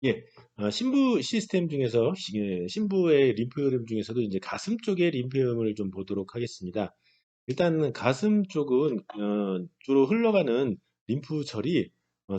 예, 신부 시스템 중에서 신부의 림프 흐름 중에서도 이제 가슴 쪽의 림프 흐름을 좀 보도록 하겠습니다. 일단 가슴 쪽은 주로 흘러가는 림프절이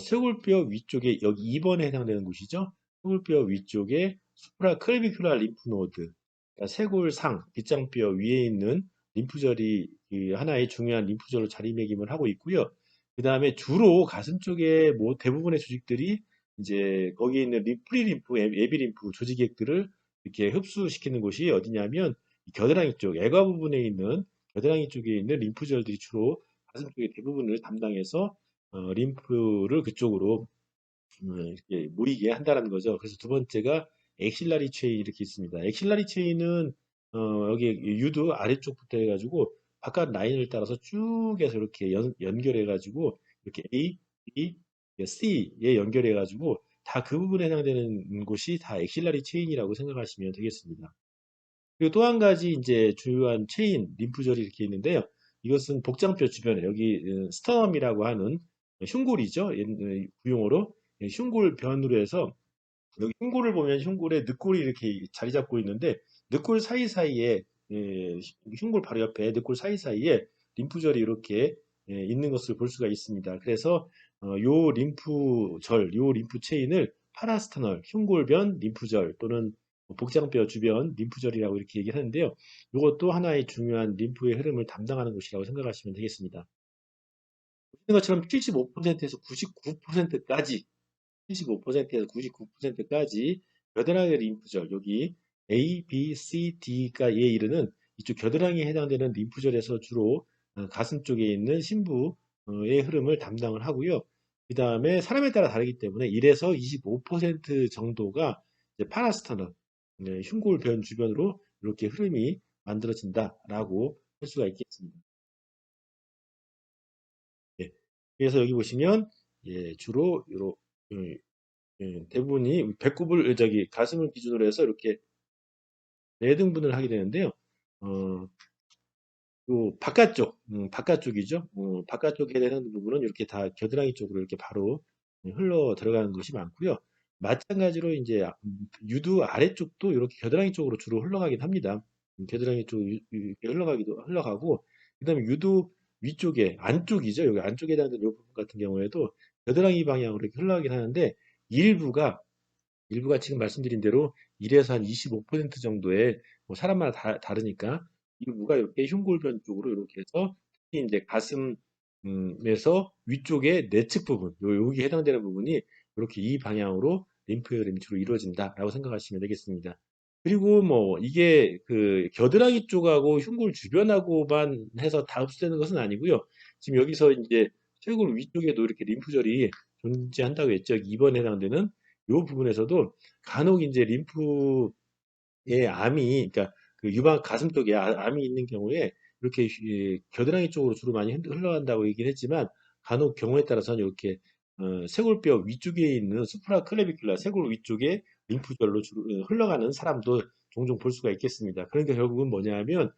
쇄골뼈 위쪽에 여기 2번에 해당되는 곳이죠. 쇄골뼈 위쪽에 수프라 클비큘라 림프 노드, 그러니까 쇄골상 빗장뼈 위에 있는 림프절이 그 하나의 중요한 림프절로 자리매김을 하고 있고요. 그 다음에 주로 가슴 쪽에 뭐 대부분의 조직들이 이제 거기에 있는 프리림프, 에비림프 조직액들을 이렇게 흡수시키는 곳이 어디냐면 겨드랑이 쪽, 애과 부분에 있는 겨드랑이 쪽에 있는 림프절들이 주로 가슴 쪽의 대부분을 담당해서 림프를 그쪽으로 이렇게 모이게 한다는 거죠. 그래서 두 번째가 엑실라리 체인 이렇게 있습니다. 엑실라리 체인은 여기 유두 아래쪽부터 해가지고 바깥 라인을 따라서 쭉 해서 이렇게 연결해가지고 이렇게 A, B, C에 연결해가지고 다 그 부분에 해당되는 곳이 다 엑실라리 체인이라고 생각하시면 되겠습니다. 그리고 또 한 가지 이제 주요한 체인 림프절이 이렇게 있는데요. 이것은 복장뼈 주변에 여기 스터넘이라고 하는 흉골이죠. 구용어로 흉골변으로 해서 여기 흉골을 보면 흉골에 늑골이 이렇게 자리 잡고 있는데 늑골 사이사이에 흉골 바로 옆에 늑골 사이사이에 림프절이 이렇게 있는 것을 볼 수가 있습니다. 그래서 요 림프절, 요 림프 체인을 파라스터널, 흉골변 림프절 또는 복장뼈 주변 림프절이라고 이렇게 얘기를 하는데요. 이것도 하나의 중요한 림프의 흐름을 담당하는 곳이라고 생각하시면 되겠습니다. 보시는 것처럼 75%에서 99%까지 75%에서 99%까지 겨드랑이 림프절, 여기 A, B, C, D가에 이르는 이쪽 겨드랑이에 해당되는 림프절에서 주로 가슴 쪽에 있는 신부의 흐름을 담당을 하고요. 그 다음에 사람에 따라 다르기 때문에 1에서 25% 정도가 이제 파라스터널, 흉골변 주변으로 이렇게 흐름이 만들어진다라고 할 수가 있겠습니다. 예. 그래서 여기 보시면 예, 주로 대부분이 배꼽을 저기 가슴을 기준으로 해서 이렇게 네 등분을 하게 되는데요. 어, 요 바깥쪽, 바깥쪽이죠. 바깥쪽에 되는 부분은 이렇게 다 겨드랑이 쪽으로 이렇게 바로 흘러 들어가는 것이 많고요. 마찬가지로 이제 유두 아래쪽도 이렇게 겨드랑이 쪽으로 주로 흘러가긴 합니다. 겨드랑이 쪽 이렇게 흘러가고, 그다음에 유두 위쪽에 안쪽이죠. 여기 안쪽에 해당되는 이 부분 같은 경우에도 겨드랑이 방향으로 이렇게 흘러가긴 하는데 일부가 지금 말씀드린 대로 1에서 한 25% 정도의 뭐 사람마다 다르니까 일부가 이렇게 흉골변 쪽으로 이렇게 해서 특히 이제 가슴에서 위쪽의 내측 부분, 여기 해당되는 부분이 이렇게 이 방향으로 림프혈이 주로 이루어진다라고 생각하시면 되겠습니다. 그리고 뭐 이게 그 겨드랑이 쪽하고 흉골 주변하고만 해서 다 흡수되는 것은 아니고요. 지금 여기서 이제 쇄골 위쪽에도 이렇게 림프절이 존재한다고 했죠. 2번에 해당되는 이 부분에서도 간혹 이제 림프의 암이, 그러니까 그 유방 가슴 쪽에 암이 있는 경우에 이렇게 겨드랑이 쪽으로 주로 많이 흘러간다고 얘기를 했지만 간혹 경우에 따라서는 이렇게 쇄골뼈 위쪽에 있는 수프라 클레비큘라 쇄골 위쪽에 림프절로 주로 흘러가는 사람도 종종 볼 수가 있겠습니다. 그러니까 결국은 뭐냐면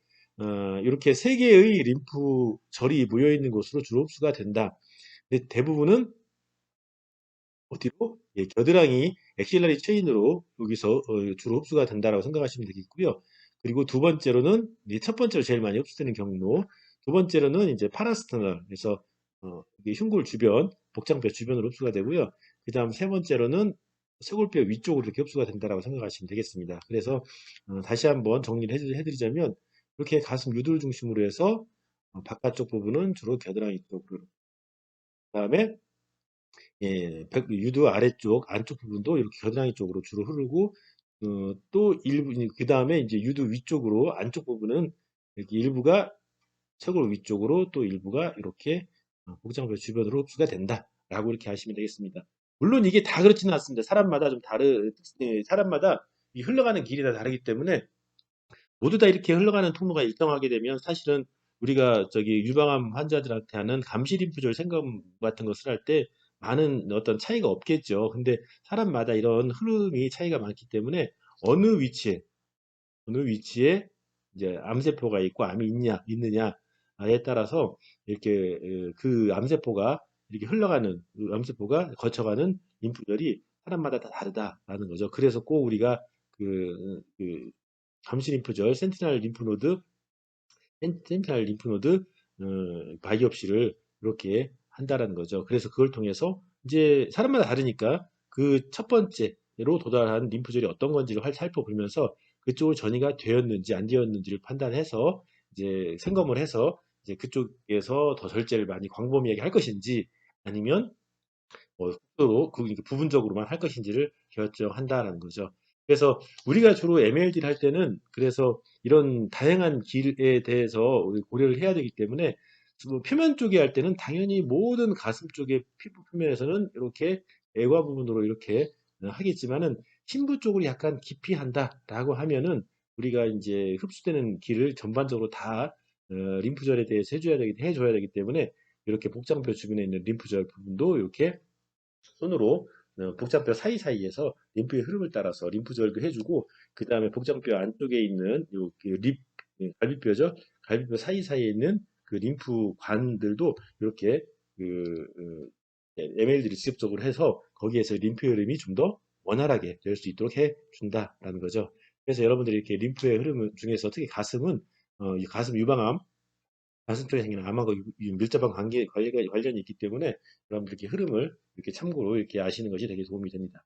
이렇게 세 개의 림프절이 모여 있는 곳으로 주로 흡수가 된다. 근데 대부분은 어디로? 예, 겨드랑이 엑실러리 체인으로 여기서 주로 흡수가 된다라고 생각하시면 되겠고요. 그리고 두 번째로는 이제 첫 번째로 제일 많이 흡수되는 경로, 두 번째로는 이제 파라스터널, 그래서 이게 흉골 주변, 복장뼈 주변으로 흡수가 되고요. 그다음 세 번째로는 쇄골뼈 위쪽으로 이렇게 흡수가 된다라고 생각하시면 되겠습니다. 그래서 다시 한번 정리를 해드리자면 이렇게 가슴 유두를 중심으로 해서 바깥쪽 부분은 주로 겨드랑이 쪽으로, 그다음에 예, 유두 아래쪽, 안쪽 부분도 이렇게 겨드랑이 쪽으로 주로 흐르고, 또 일부, 그 다음에 이제 유두 위쪽으로, 안쪽 부분은 이렇게 일부가 쇄골 위쪽으로, 또 일부가 이렇게 복장뼈 주변으로 흡수가 된다라고 이렇게 하시면 되겠습니다. 물론 이게 다 그렇지는 않습니다. 사람마다 사람마다 이 흘러가는 길이 다 다르기 때문에 모두 다 이렇게 흘러가는 통로가 일정하게 되면 사실은 우리가 저기 유방암 환자들한테 하는 감시림프절 생검 같은 것을 할 때 많은 어떤 차이가 없겠죠. 근데 사람마다 이런 흐름이 차이가 많기 때문에 어느 위치에 어느 위치에 이제 암세포가 있고 암이 있느냐에 따라서 이렇게 그 암세포가 이렇게 흘러가는 그 암세포가 거쳐가는 림프절이 사람마다 다 다르다라는 거죠. 그래서 꼭 우리가 감시 림프절, 센티널 림프노드 바이옵시를 이렇게 한다라는 거죠. 그래서 그걸 통해서 이제 사람마다 다르니까 그 첫 번째로 도달한 림프절이 어떤 건지를 살펴보면서 그쪽으로 전이가 되었는지 안 되었는지를 판단해서 이제 생검을 해서 이제 그쪽에서 더 절제를 많이 광범위하게 할 것인지 아니면 속도로 부분적으로만 할 것인지를 결정한다라는 거죠. 그래서 우리가 주로 MLD를 할 때는 그래서 이런 다양한 길에 대해서 우리 고려를 해야 되기 때문에 뭐 표면 쪽에 할 때는 당연히 모든 가슴 쪽의 피부 표면에서는 이렇게 애과 부분으로 이렇게 하겠지만은 심부 쪽으로 약간 깊이 한다라고 하면은 우리가 이제 흡수되는 길을 전반적으로 다 림프절에 대해서 해줘야 되기 때문에 이렇게 복장뼈 주변에 있는 림프절 부분도 이렇게 손으로 복장뼈 사이사이에서 림프의 흐름을 따라서 림프절도 해주고 그 다음에 복장뼈 안쪽에 있는 갈비뼈죠. 갈비뼈 사이사이에 있는 그 림프관들도 이렇게 ML들이 직접적으로 해서 거기에서 림프의 흐름이 좀 더 원활하게 될 수 있도록 해준다라는 거죠. 그래서 여러분들이 이렇게 림프의 흐름 중에서 특히 가슴은 이 가슴 유방암 가슴 쪽에 생기는 암하고 밀접한 관련이 있기 때문에 여러분들 이렇게 흐름을 이렇게 참고로 이렇게 아시는 것이 되게 도움이 됩니다.